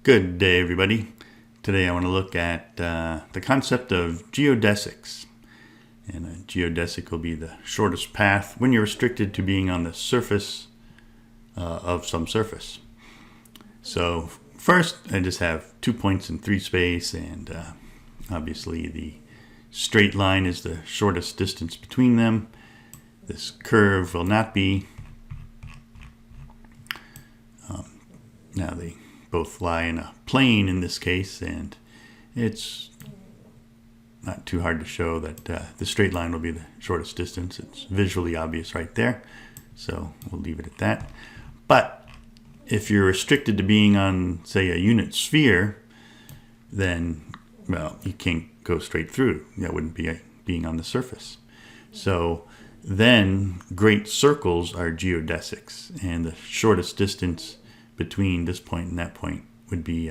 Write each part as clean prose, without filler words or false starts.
Good day, everybody. Today I want to look at the concept of geodesics. And a geodesic will be the shortest path when you're restricted to being on the surface of some surface. So first, I just have 2 points in 3 space, and obviously the straight line is the shortest distance between them. This curve will not be. Now they both lie in a plane in this case, and it's not too hard to show that the straight line will be the shortest distance. It's visually obvious right there, so we'll leave it at that. But if you're restricted to being on, say, a unit sphere, then, well, you can't go straight through. That wouldn't be being on the surface. So then great circles are geodesics, and the shortest distance between this point and that point would be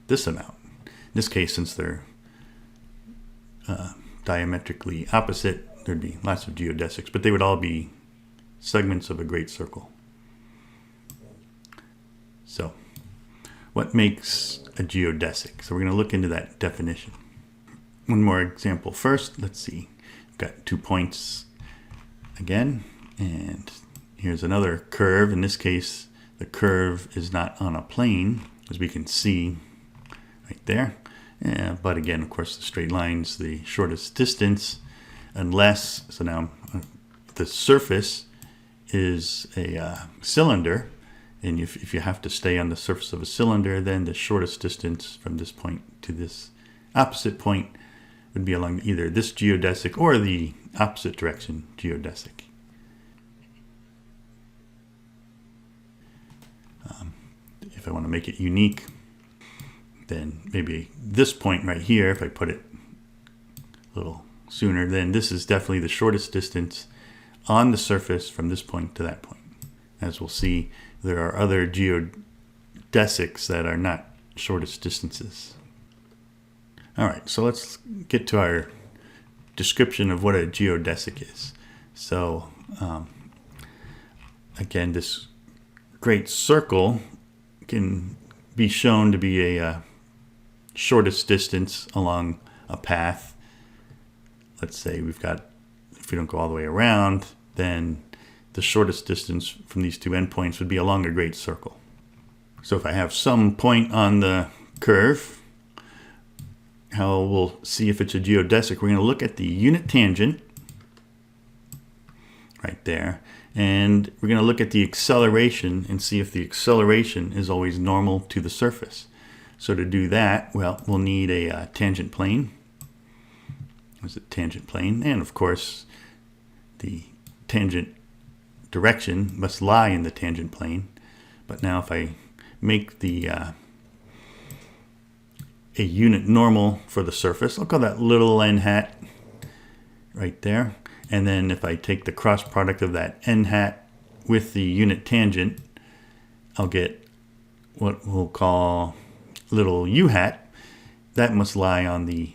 this amount. In this case, since they're diametrically opposite, there'd be lots of geodesics, but they would all be segments of a great circle. So what makes a geodesic? So we're going to look into that definition. One more example first. Let's see. We've got 2 points again, and here's another curve. In this case, the curve is not on a plane, as we can see right there. But again, of course, the straight line's the shortest distance, unless, so now the surface is a cylinder, and if you have to stay on the surface of a cylinder, then the shortest distance from this point to this opposite point would be along either this geodesic or the opposite direction geodesic. If I want to make it unique, then maybe this point right here, if I put it a little sooner, then this is definitely the shortest distance on the surface from this point to that point. As we'll see, there are other geodesics that are not shortest distances. All right, so let's get to our description of what a geodesic is. So again, this great circle can be shown to be a shortest distance along a path. Let's say we've got, if we don't go all the way around, then the shortest distance from these 2 endpoints would be along a great circle. So if I have some point on the curve, how we'll see if it's a geodesic, we're going to look at the unit tangent right there, and we're going to look at the acceleration and see if the acceleration is always normal to the surface. So to do that, well, we'll need a tangent plane. There's a tangent plane, and of course the tangent direction must lie in the tangent plane. But now if I make the a unit normal for the surface, I'll call that little n hat right there. And then if I take the cross product of that n hat with the unit tangent, I'll get what we'll call little u hat. That must lie on the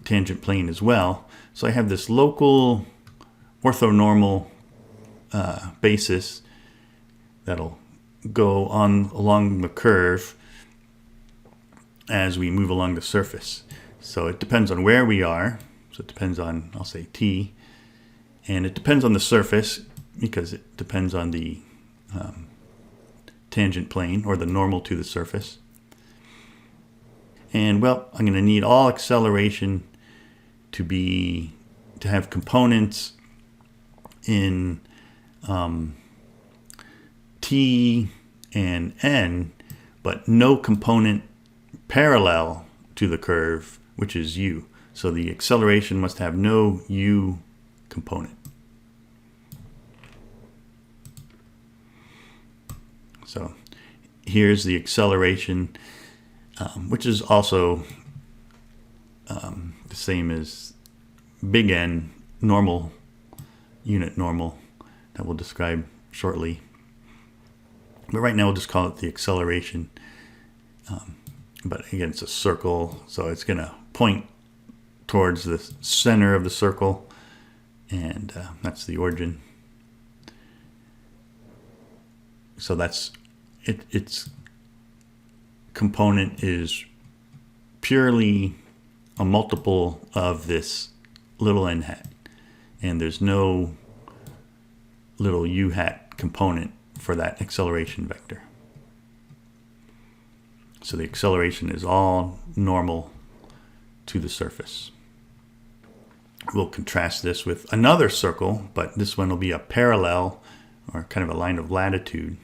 tangent plane as well. So I have this local orthonormal basis that'll go on along the curve as we move along the surface. So it depends on where we are. So it depends on, I'll say t. And it depends on the surface because it depends on the tangent plane or the normal to the surface. And well, I'm going to need all acceleration to have components in t and n, but no component parallel to the curve, which is u. So the acceleration must have no u component. So here's the acceleration, which is also the same as big N, normal, unit normal, that we'll describe shortly. But right now we'll just call it the acceleration. But again, it's a circle, so it's going to point towards the center of the circle, and that's the origin. So that's it's component is purely a multiple of this little n hat, and there's no little u hat component for that acceleration vector. So the acceleration is all normal to the surface. We'll contrast this with another circle, but this one will be a parallel, or kind of a line of latitude.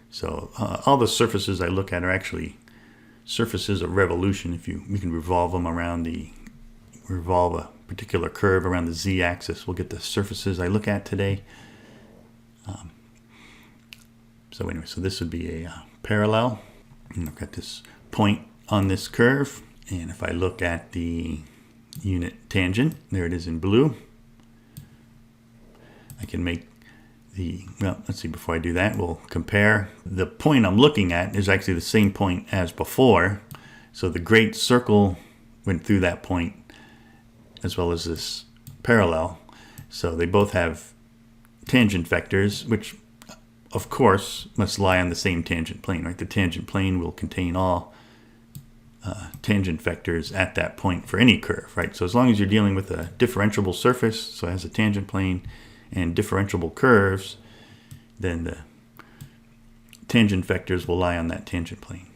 So all the surfaces I look at are actually surfaces of revolution. If we can revolve them around revolve a particular curve around the z-axis, we'll get the surfaces I look at today. So anyway, so this would be a parallel. And I've got this point on this curve, and if I look at the unit tangent, there it is in blue, I can make well, let's see, before I do that, we'll compare. The point I'm looking at is actually the same point as before. So the great circle went through that point as well as this parallel. So they both have tangent vectors, which of course must lie on the same tangent plane, right? The tangent plane will contain all tangent vectors at that point for any curve, right? So as long as you're dealing with a differentiable surface, so it has a tangent plane and differentiable curves, then the tangent vectors will lie on that tangent plane.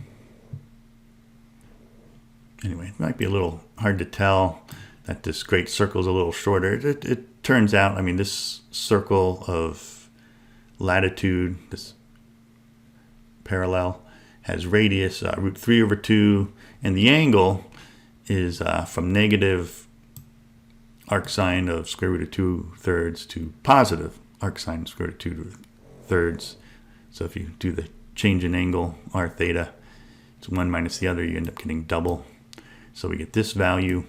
Anyway, it might be a little hard to tell that this great circle is a little shorter. It turns out, I mean, this circle of latitude, this parallel, has radius root 3 over 2, and the angle is from negative arcsine of square root of 2/3 to positive arcsine of square root of 2/3. So if you do the change in angle, r theta, it's one minus the other, you end up getting double. So we get this value.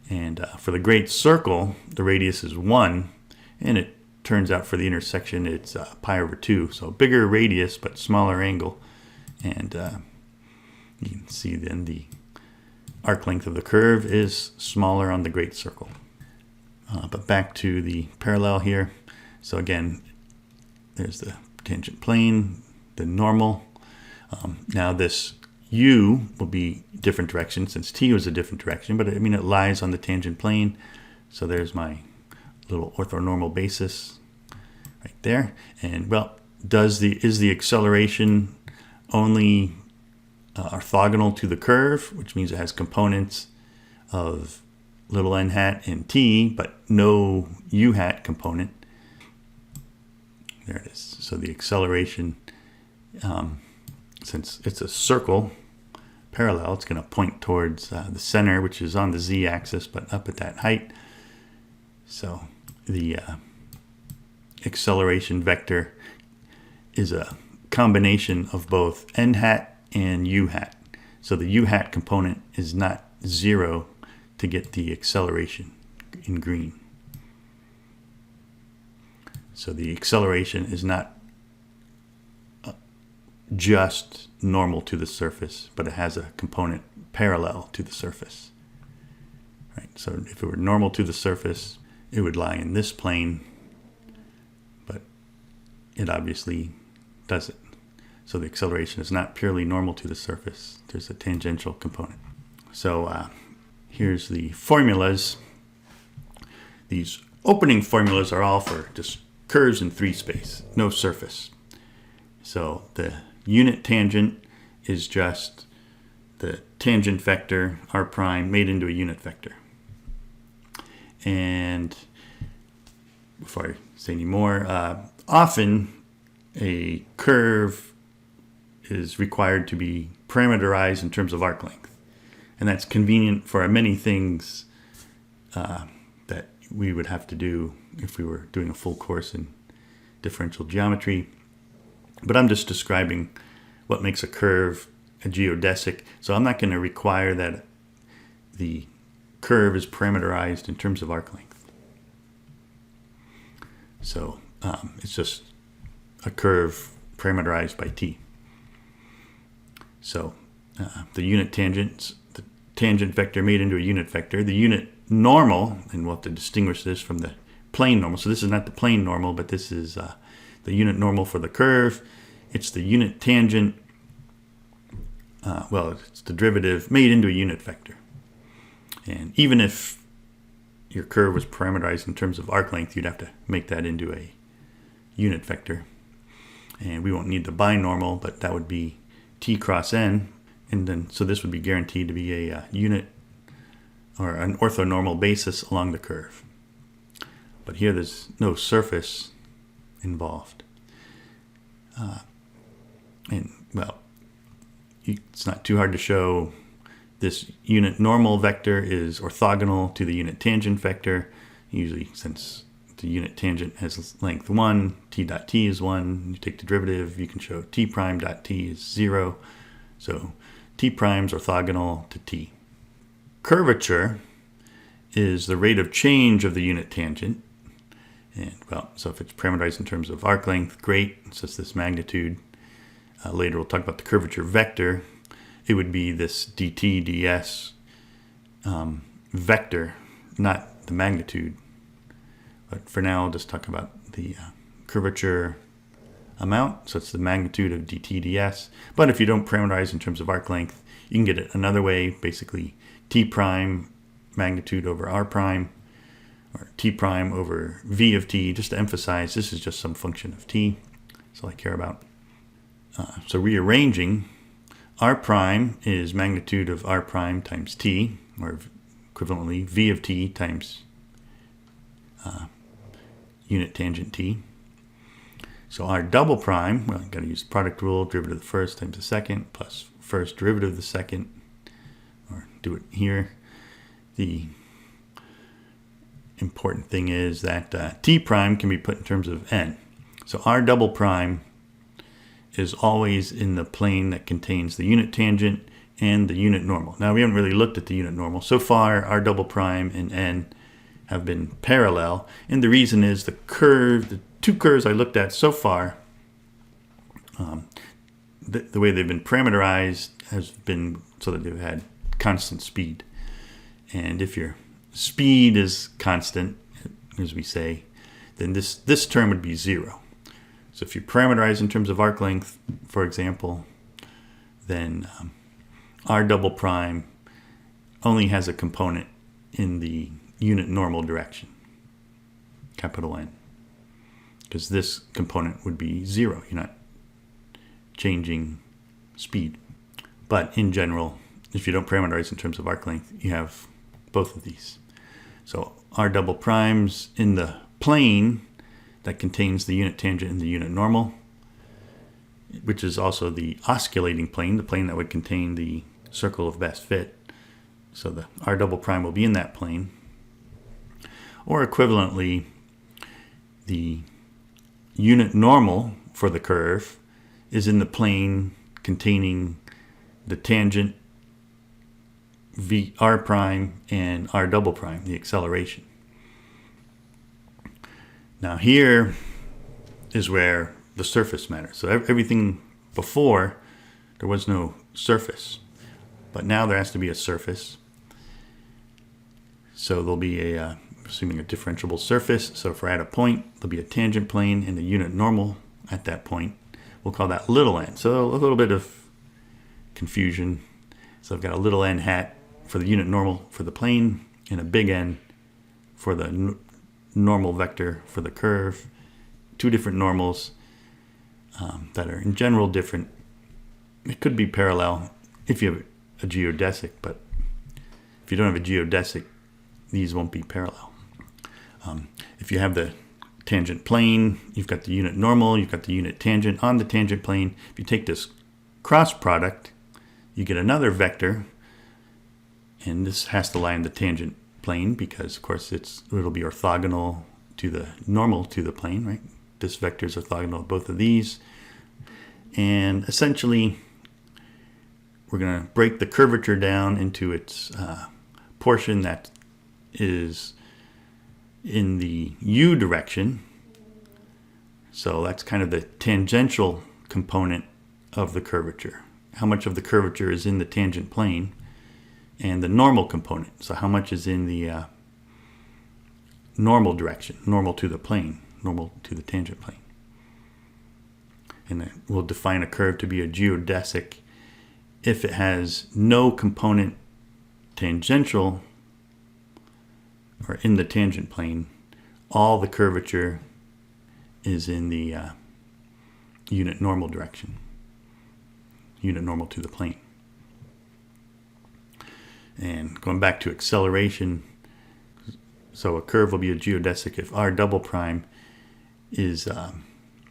And for the great circle, the radius is 1, and it turns out for the intersection it's pi over 2. So bigger radius, but smaller angle. And you can see then the arc length of the curve is smaller on the great circle. But back to the parallel here. So again, there's the tangent plane, the normal. Now this u will be different direction since t was a different direction, but I mean it lies on the tangent plane. So there's my little orthonormal basis right there. And well, is the acceleration only orthogonal to the curve, which means it has components of little n hat and t, but no u hat component. There it is. So the acceleration, since it's a circle parallel, it's going to point towards the center, which is on the z-axis, but up at that height. So the acceleration vector is a combination of both n hat and u hat. So the u hat component is not 0 to get the acceleration in green. So the acceleration is not just normal to the surface, but it has a component parallel to the surface. Right? So if it were normal to the surface, it would lie in this plane, but it obviously doesn't. So the acceleration is not purely normal to the surface. There's a tangential component. So here's the formulas. These opening formulas are all for just curves in 3 space, no surface. So the unit tangent is just the tangent vector r prime made into a unit vector. And before I say any more, often a curve is required to be parameterized in terms of arc length. And that's convenient for many things that we would have to do if we were doing a full course in differential geometry. But I'm just describing what makes a curve a geodesic. So I'm not going to require that the curve is parameterized in terms of arc length. So it's just a curve parameterized by t. So the unit tangents, the tangent vector made into a unit vector, the unit normal, and we'll have to distinguish this from the plane normal. So this is not the plane normal, but this is the unit normal for the curve. It's the unit tangent well, it's the derivative made into a unit vector. And even if your curve was parameterized in terms of arc length, you'd have to make that into a unit vector. And we won't need the binormal, but that would be t cross n. And then, so this would be guaranteed to be a unit or an orthonormal basis along the curve. But here there's no surface involved. And well, it's not too hard to show this unit normal vector is orthogonal to the unit tangent vector. Usually, since the unit tangent has length 1, t dot t is 1. You take the derivative, you can show t prime dot t is 0. So t prime is orthogonal to t. Curvature is the rate of change of the unit tangent. And well, so if it's parameterized in terms of arc length, great. So it's this magnitude. Later we'll talk about the curvature vector. It would be this dt ds vector, not the magnitude. But for now, I'll just talk about the curvature amount. So it's the magnitude of dt ds. But if you don't parameterize in terms of arc length, you can get it another way, basically t prime magnitude over r prime, or t prime over v of t, just to emphasize this is just some function of t. That's all I care about. So rearranging, r prime is magnitude of r prime times t, or equivalently v of t times unit tangent t. So r double prime, well, you've got to use the product rule, derivative of the first times the second, plus first derivative of the second, or do it here. The important thing is that t prime can be put in terms of n. So r double prime is always in the plane that contains the unit tangent and the unit normal. Now, we haven't really looked at the unit normal. So far, r double prime and n have been parallel, and the reason is the two curves I looked at so far, the way they've been parameterized has been so that they've had constant speed. And if your speed is constant, as we say, then this term would be 0. So if you parameterize in terms of arc length, for example, then r double prime only has a component in the unit normal direction, capital N, because this component would be 0. You're not changing speed. But in general, if you don't parameterize in terms of arc length, you have both of these. So r double prime's in the plane that contains the unit tangent and the unit normal, which is also the osculating plane, the plane that would contain the circle of best fit. So the r double prime will be in that plane. Or equivalently, the unit normal for the curve is in the plane containing the tangent v r prime and r double prime, the acceleration. Now here is where the surface matters. So everything before, there was no surface, but now there has to be a surface. So there'll be assuming a differentiable surface. So if we're at a point, there'll be a tangent plane and a unit normal at that point. We'll call that little n. So a little bit of confusion. So I've got a little n hat for the unit normal for the plane and a big N for the normal vector for the curve. Two different normals that are in general different. It could be parallel if you have a geodesic, but if you don't have a geodesic, these won't be parallel. If you have the tangent plane, you've got the unit normal, you've got the unit tangent on the tangent plane. If you take this cross product, you get another vector, and this has to lie in the tangent plane because, of course, it'll be orthogonal to the normal to the plane, right? This vector is orthogonal to both of these. And essentially, we're going to break the curvature down into its portion that is in the u direction. So that's kind of the tangential component of the curvature. How much of the curvature is in the tangent plane, and the normal component. So how much is in the normal direction, normal to the plane, normal to the tangent plane. And we'll define a curve to be a geodesic if it has no component tangential or in the tangent plane, all the curvature is in the unit normal direction, unit normal to the plane. And going back to acceleration, so a curve will be a geodesic if r double prime is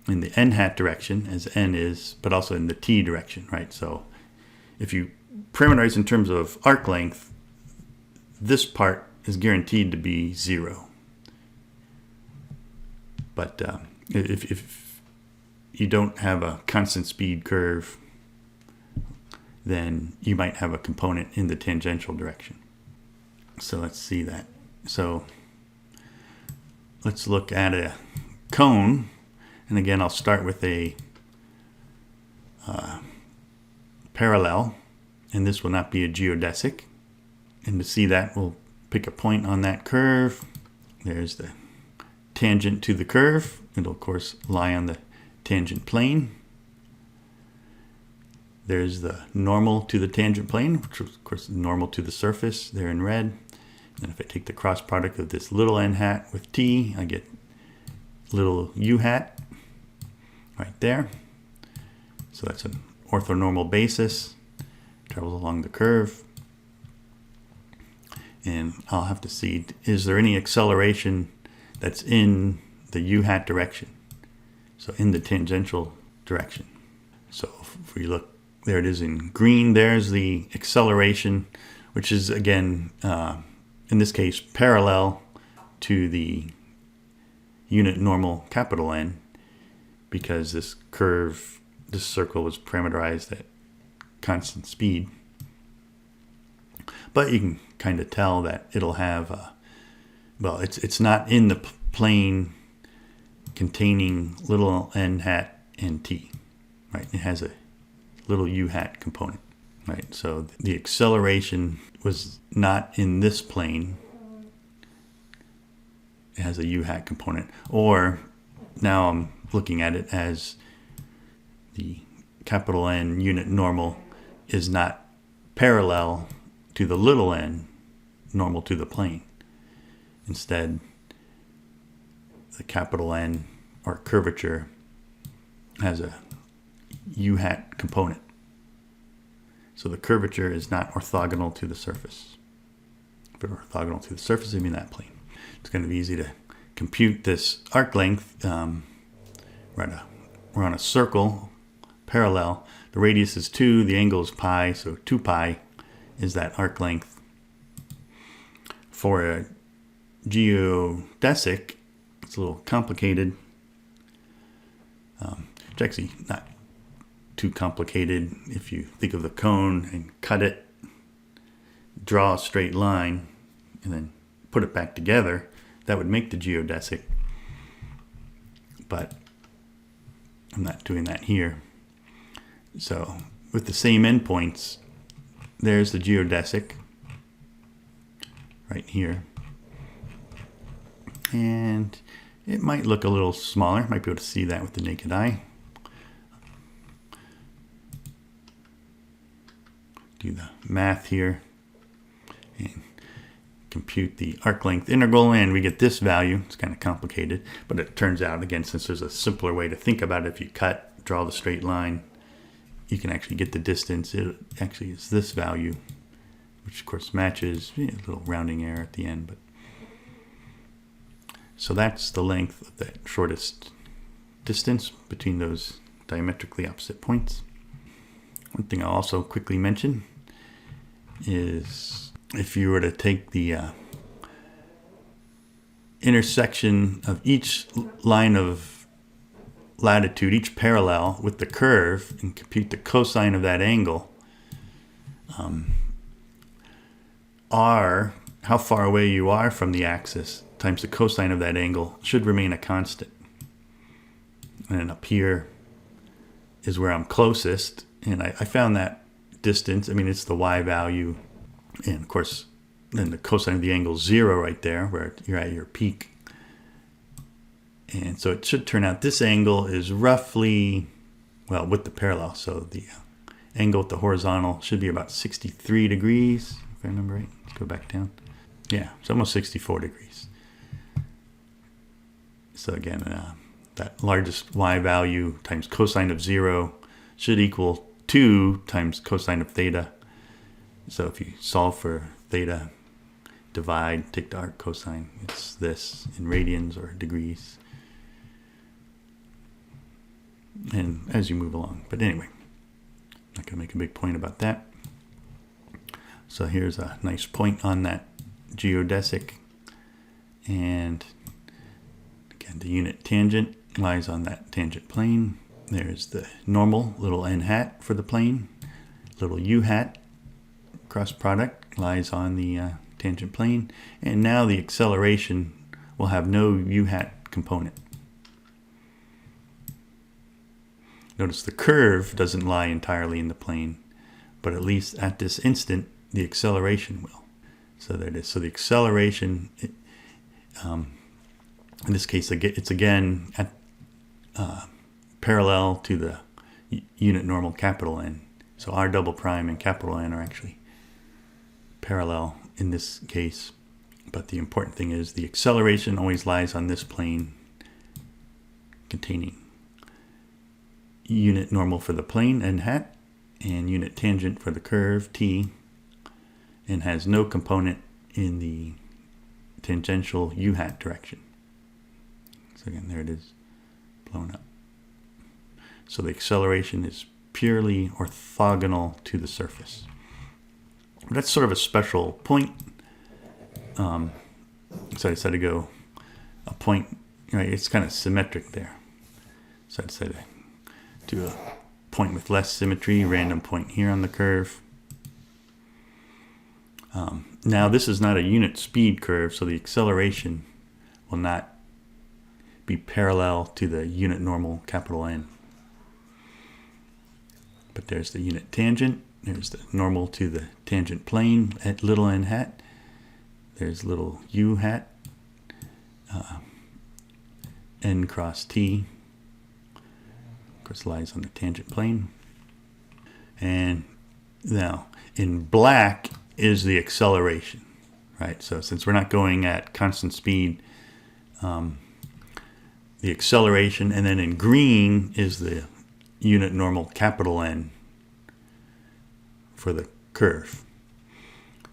in the n hat direction, as n is, but also in the t direction, right? So if you parameterize in terms of arc length, this part is guaranteed to be 0. But if you don't have a constant speed curve, then you might have a component in the tangential direction. So let's see that. So let's look at a cone. And again, I'll start with a parallel, and this will not be a geodesic. And to see that, we'll pick a point on that curve. There's the tangent to the curve. It'll, of course, lie on the tangent plane. There's the normal to the tangent plane, which is, of course, normal to the surface there in red. And if I take the cross product of this little n hat with t, I get little u hat right there. So that's an orthonormal basis, travels along the curve. And I'll have to see, is there any acceleration that's in the u hat direction? So in the tangential direction. So if we look, there it is in green, there's the acceleration, which is again, in this case, parallel to the unit normal capital N, because this curve, this circle was parameterized at constant speed. But you can kind of tell that it'll have, well, it's not in the plane containing little n hat and t, right? It has a little u hat component, right? So the acceleration was not in this plane. It has a u hat component. Or now I'm looking at it as the capital N unit normal is not parallel to the little n normal to the plane. Instead, the capital N, or curvature, has a u hat component. So the curvature is not orthogonal to the surface. If it were orthogonal to the surface, it'd be in that plane. It's going to be easy to compute this arc length. We're on a circle, parallel. The radius is 2, the angle is pi, so 2 pi is that arc length. For a geodesic, it's a little complicated. It's actually not too complicated if you think of the cone and cut it, draw a straight line, and then put it back together. That would make the geodesic. But I'm not doing that here. So with the same endpoints, there's the geodesic right here. And it might look a little smaller. Might be able to see that with the naked eye. Do the math here and compute the arc length integral, and we get this value. It's kind of complicated, but it turns out, again, since there's a simpler way to think about it, if you cut, draw the straight line, you can actually get the distance. It actually is this value, which of course matches a little rounding error at the end. But so that's the length of that shortest distance between those diametrically opposite points. One thing I'll also quickly mention is if you were to take the intersection of each line of latitude, each parallel with the curve, and compute the cosine of that angle, r, how far away you are from the axis, times the cosine of that angle should remain a constant. And then up here is where I'm closest, and I found that distance, I mean, it's the y value, and of course then the cosine of the angle is 0 right there where you're at your peak. And so it should turn out this angle is roughly, well, with the parallel, so the angle with the horizontal should be about 63 degrees, if I remember right. Let's go back down. Yeah, it's almost 64 degrees. So again, that largest y value times cosine of 0 should equal 2 times cosine of theta. So if you solve for theta, divide, take the arc cosine, it's this in radians or degrees. And as you move along. But anyway, not going to make a big point about that. So here's a nice point on that geodesic. And again, the unit tangent lies on that tangent plane. There's the normal, little n hat for the plane. Little u hat cross product lies on the tangent plane. And now the acceleration will have no u hat component. Notice the curve doesn't lie entirely in the plane, but at least at this instant, the acceleration will. So there it is. So the acceleration, in this case, it's again at parallel to the unit normal capital N. So R double prime and capital N are actually parallel in this case. But the important thing is the acceleration always lies on this plane containing unit normal for the plane n hat and unit tangent for the curve t, and has no component in the tangential u hat direction. So again, there it is, blown up. So the acceleration is purely orthogonal to the surface. That's sort of a special point. So I decided to go a point, right? It's kind of symmetric there. So I decided to do a point with less symmetry, random point here on the curve. Now this is not a unit speed curve, so the acceleration will not be parallel to the unit normal capital N. But there's the unit tangent, there's the normal to the tangent plane at little n hat, there's little u hat, n cross t, of course lies on the tangent plane. And now in black is the acceleration, right? So since we're not going at constant speed, the acceleration, and then in green is the unit normal capital N for the curve.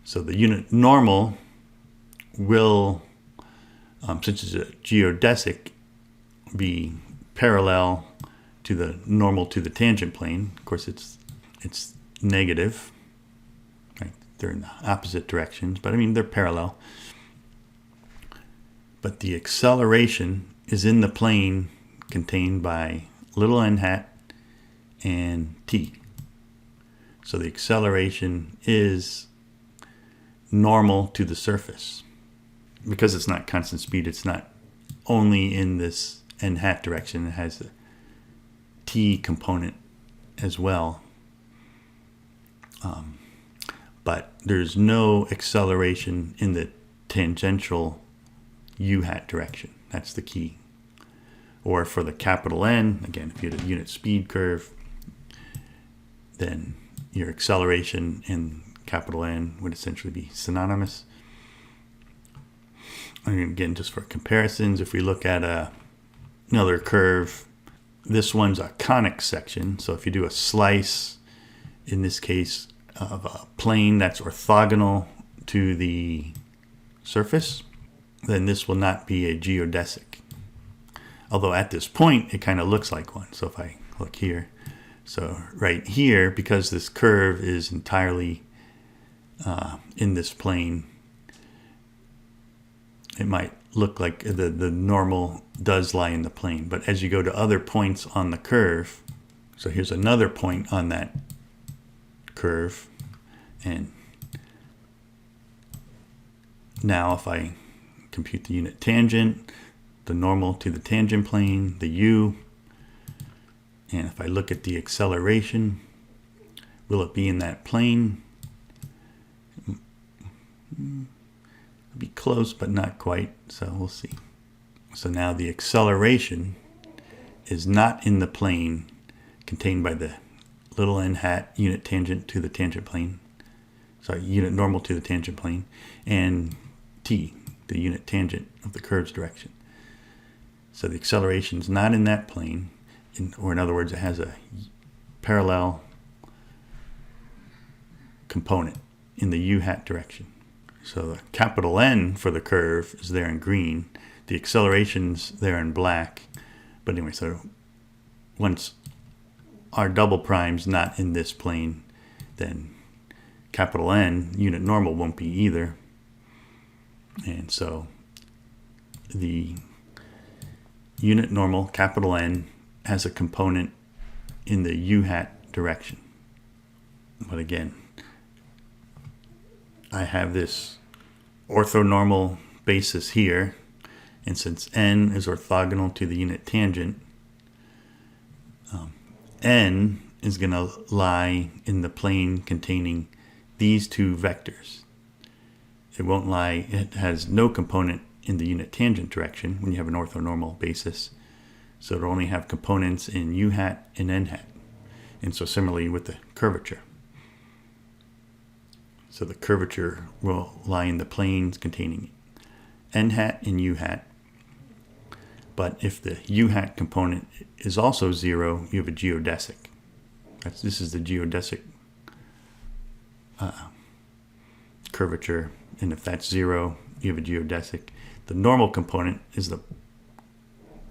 So the unit normal will, since it's a geodesic, be parallel to the normal to the tangent plane. Of course, it's negative. Right? They're in the opposite directions, but I mean they're parallel. But the acceleration is in the plane contained by little n hat and t. So the acceleration is normal to the surface. Because it's not constant speed, it's not only in this n hat direction, it has a t component as well. But there's no acceleration in the tangential u hat direction. That's the key. Or for the capital N, again, if you had a unit speed curve, then your acceleration in capital N would essentially be synonymous. And again, just for comparisons, if we look at another curve, this one's a conic section. So if you do a slice, in this case, of a plane that's orthogonal to the surface, then this will not be a geodesic. Although at this point, it kind of looks like one. So if I look here, so right here, because this curve is entirely in this plane, it might look like the normal does lie in the plane. But as you go to other points on the curve, so here's another point on that curve, and now if I compute the unit tangent, the normal to the tangent plane, the u, and if I look at the acceleration, will it be in that plane? It'll be close, but not quite, so we'll see. So now the acceleration is not in the plane contained by the little n hat unit tangent to the tangent plane. Sorry, unit normal to the tangent plane, and t, the unit tangent of the curve's direction. So the acceleration is not in that plane, or in other words, it has a parallel component in the u hat direction. So the capital N for the curve is there in green. The acceleration's there in black. But anyway, so once our double prime's not in this plane, then capital N, unit normal, won't be either. And so the unit normal, capital N, has a component in the u hat direction. But again, I have this orthonormal basis here, and since n is orthogonal to the unit tangent, n is going to lie in the plane containing these two vectors. It won't lie, it has no component in the unit tangent direction when you have an orthonormal basis, so it'll only have components in u hat and n hat. And so similarly with the curvature. So the curvature will lie in the planes containing n hat and u hat. But if the u hat component is also 0, you have a geodesic. This is the geodesic curvature. And if that's 0, you have a geodesic. The normal component is the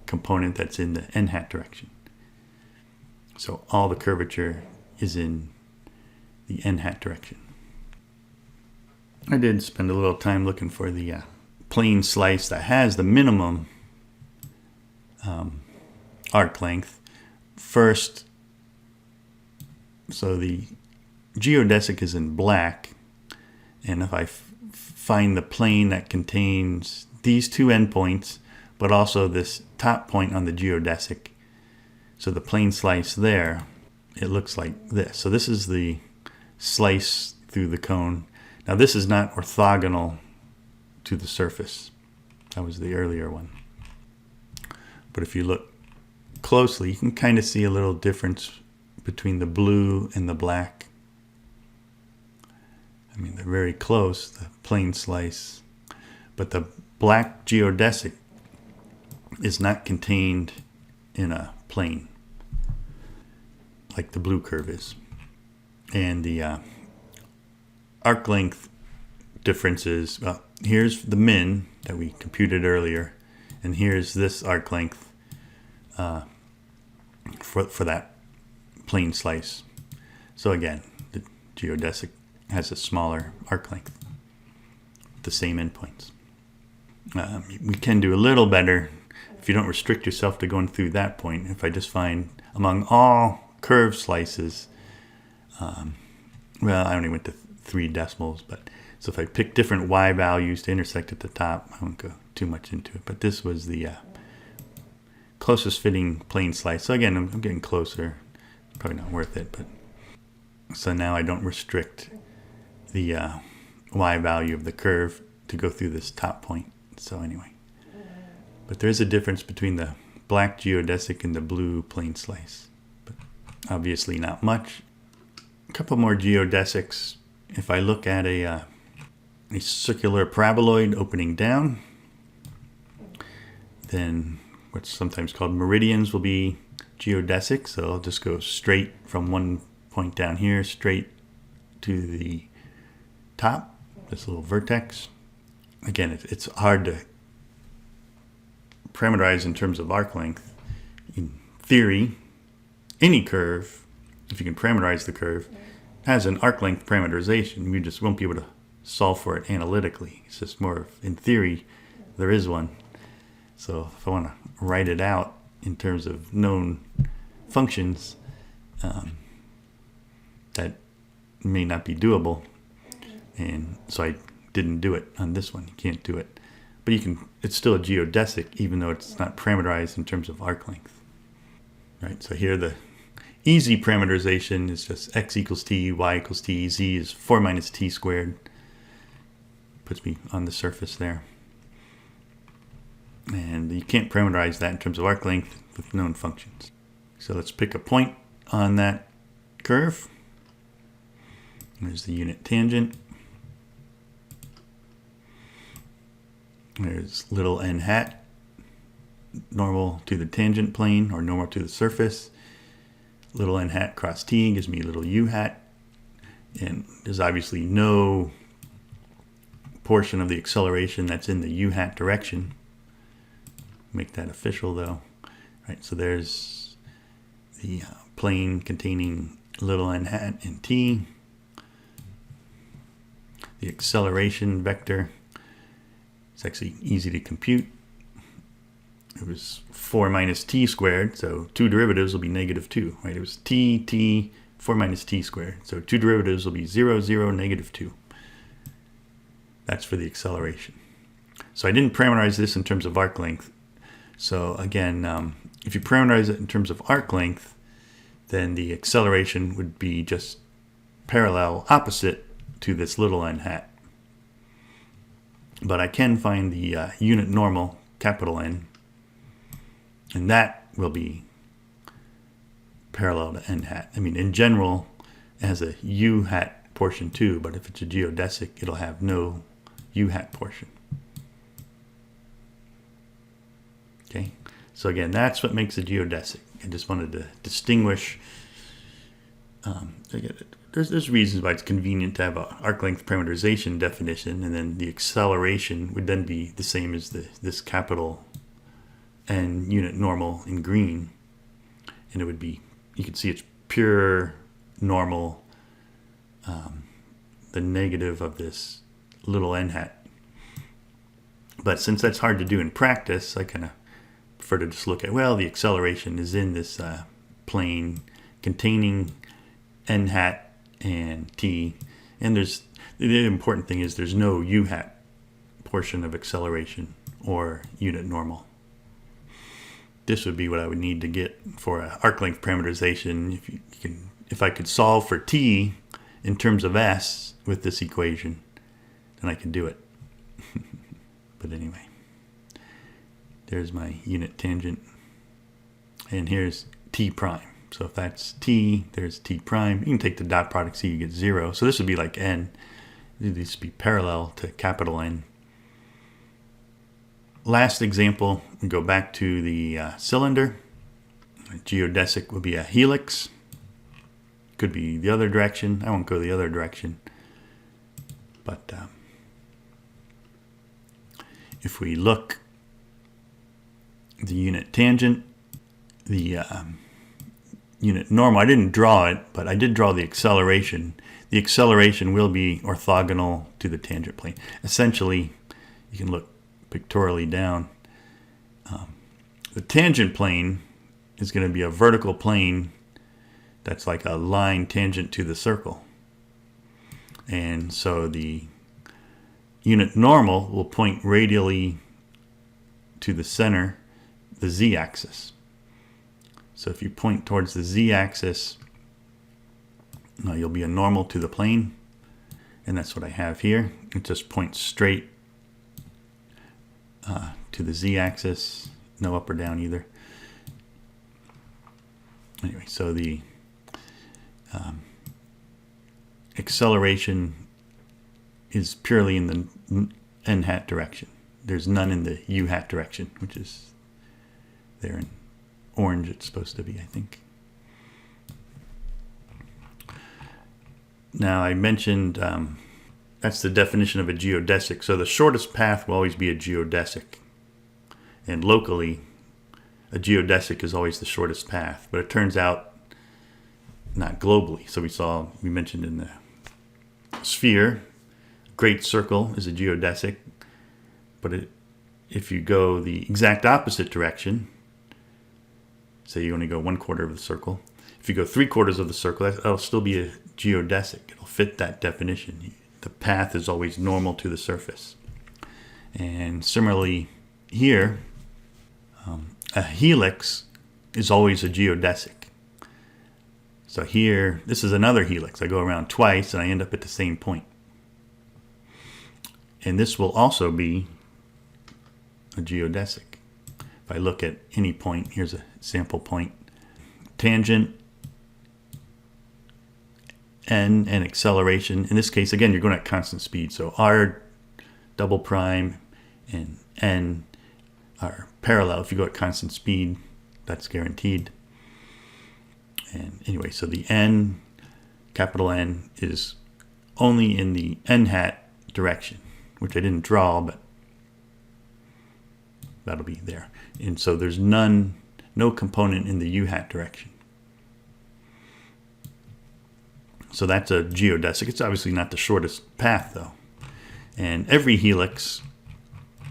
component that's in the n hat direction. So all the curvature is in the n hat direction. I did spend a little time looking for the plane slice that has the minimum arc length. First, so the geodesic is in black, and if I find the plane that contains these two endpoints, but also this top point on the geodesic, so the plane slice there, it looks like this. So this is the slice through the cone. Now this is not orthogonal to the surface. That was the earlier one. But if you look closely, you can kind of see a little difference between the blue and the black. I mean, they're very close, the plane slice. But the black geodesic is not contained in a plane like the blue curve is. And the arc length differences, well, here's the min that we computed earlier, and here's this arc length for that plane slice. So again, the geodesic has a smaller arc length, the same endpoints. We can do a little better if you don't restrict yourself to going through that point. If I just find among all curved slices, well, I only went to 3 decimals, but so if I pick different y values to intersect at the top, I won't go too much into it. But this was the closest fitting plane slice. So again, I'm getting closer. Probably not worth it, but so now I don't restrict the y value of the curve to go through this top point. So anyway, but there's a difference between the black geodesic and the blue plane slice, but obviously not much. A couple more geodesics. If I look at a circular paraboloid opening down, then what's sometimes called meridians will be geodesic. So I'll just go straight from one point down here, straight to the top, this little vertex. Again, it's hard to parameterize in terms of arc length. In theory, any curve, if you can parameterize the curve, has an arc length parameterization. You just won't be able to solve for it analytically. It's just more of, in theory, there is one. So if I want to write it out in terms of known functions, that may not be doable. And so I didn't do it on this one. You can't do it. But you can, it's still a geodesic, even though it's not parameterized in terms of arc length. Right, so here the easy parameterization is just x equals t, y equals t, z is 4 minus t squared. Puts me on the surface there. And you can't parameterize that in terms of arc length with known functions. So let's pick a point on that curve. There's the unit tangent. There's little n hat, normal to the tangent plane or normal to the surface. Little n hat cross t gives me little u hat. And there's obviously no portion of the acceleration that's in the u hat direction. Make that official though. Right, so there's the plane containing little n hat and t. The acceleration vector, it's actually easy to compute. It was 4 minus t squared, so two derivatives will be negative 2, right? It was t, 4 minus t squared. So two derivatives will be 0, 0, negative 2. That's for the acceleration. So I didn't parameterize this in terms of arc length. So again, if you parameterize it in terms of arc length, then the acceleration would be just parallel opposite to this little n hat. But I can find the unit normal, capital N, and that will be parallel to n hat. I mean, in general, it has a u hat portion too, but if it's a geodesic, it'll have no u hat portion. Okay, so again, that's what makes a geodesic. I just wanted to distinguish. There's reasons why it's convenient to have an arc length parameterization definition, and then the acceleration would then be the same as this capital N unit normal in green, and it would be, you can see it's pure normal, the negative of this little n hat. But since that's hard to do in practice, I kind of prefer to just look at, well, the acceleration is in this plane containing n hat and t, and the important thing is there's no u hat portion of acceleration or unit normal. This would be what I would need to get for an arc length parameterization. If I could solve for t in terms of s with this equation, then I could do it. But anyway, there's my unit tangent, and here's t prime. So if that's t, there's t prime. You can take the dot product, see you get 0. So this would be like n. This would be parallel to capital N. Last example, we go back to the cylinder. A geodesic would be a helix. Could be the other direction. I won't go the other direction. But if we look, the unit tangent, the unit normal, I didn't draw it, but I did draw the acceleration. The acceleration will be orthogonal to the tangent plane. Essentially, you can look pictorially down. The tangent plane is going to be a vertical plane that's like a line tangent to the circle. And so the unit normal will point radially to the center, the z-axis. So if you point towards the z-axis, you'll be a normal to the plane, and that's what I have here. It just points straight to the z-axis, no up or down either. Anyway, so the acceleration is purely in the n hat direction. There's none in the u hat direction, which is there in orange it's supposed to be, I think. Now I mentioned that's the definition of a geodesic. So the shortest path will always be a geodesic. And locally, a geodesic is always the shortest path. But it turns out not globally. So we mentioned in the sphere, great circle is a geodesic. But if you go the exact opposite direction, say you only go 1/4 of the circle. If you go 3/4 of the circle, that'll still be a geodesic. It'll fit that definition. The path is always normal to the surface. And similarly here, a helix is always a geodesic. So here, this is another helix. I go around twice and I end up at the same point. And this will also be a geodesic. If I look at any point, here's a sample point. Tangent n and acceleration. In this case, again, you're going at constant speed. So r double prime and n are parallel. If you go at constant speed, that's guaranteed. And anyway, so the n, capital N, is only in the n hat direction, which I didn't draw, but that'll be there. And so there's no component in the u hat direction. So that's a geodesic. It's obviously not the shortest path, though. And every helix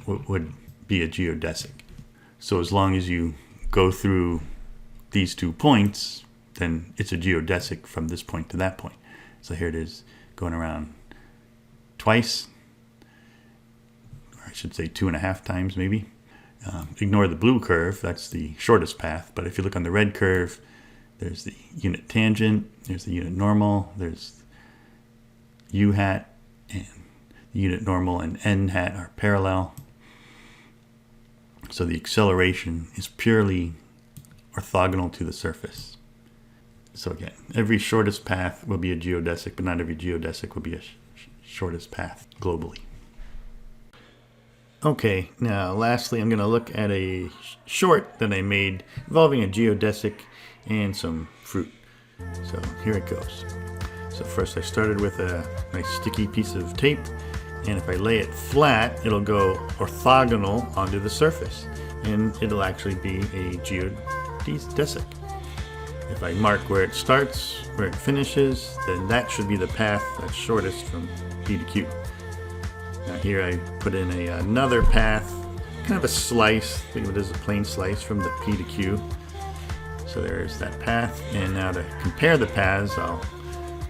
would be a geodesic. So as long as you go through these 2 points, then it's a geodesic from this point to that point. So here it is going around twice, or I should say 2.5 times maybe. Ignore the blue curve, that's the shortest path. But if you look on the red curve, there's the unit tangent, there's the unit normal, there's u hat, and the unit normal and n hat are parallel. So the acceleration is purely orthogonal to the surface. So again, every shortest path will be a geodesic, but not every geodesic will be a shortest path globally. Okay, now lastly, I'm going to look at a short that I made involving a geodesic and some fruit. So here it goes. So first I started with a nice sticky piece of tape, and if I lay it flat, it'll go orthogonal onto the surface, and it'll actually be a geodesic. If I mark where it starts, where it finishes, then that should be the path that's shortest from P to Q. Now here I put in another path, kind of a slice, think of it as a plain slice from the P to Q. So there's that path, and now to compare the paths, I'll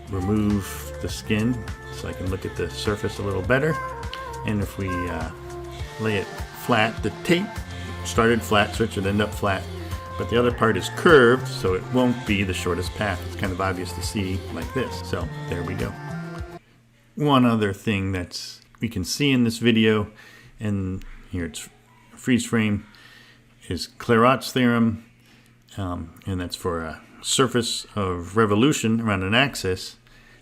remove the skin so I can look at the surface a little better. And if we lay it flat, the tape started flat, so it should end up flat. But the other part is curved, so it won't be the shortest path. It's kind of obvious to see like this. So there we go. One other thing that we can see in this video, and here it's freeze frame, is Clairaut's theorem, and that's for a surface of revolution around an axis.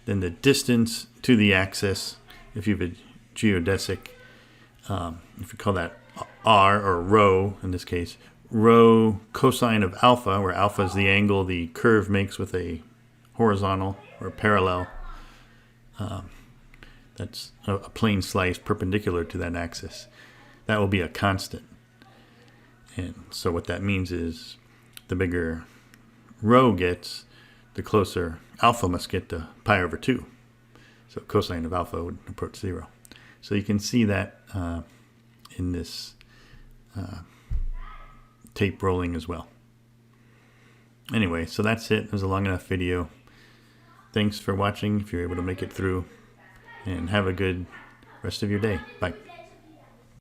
Then the distance to the axis, if you have a geodesic, if you call that r, or rho in this case, rho cosine of alpha, where alpha is the angle the curve makes with a horizontal or parallel, that's a plane slice perpendicular to that axis. That will be a constant. And so what that means is the bigger rho gets, the closer alpha must get to pi over 2. So cosine of alpha would approach 0. So you can see that in this tape rolling as well. Anyway, so that's it. It was a long enough video. Thanks for watching if you're able to make it through, and have a good rest of your day. Bye.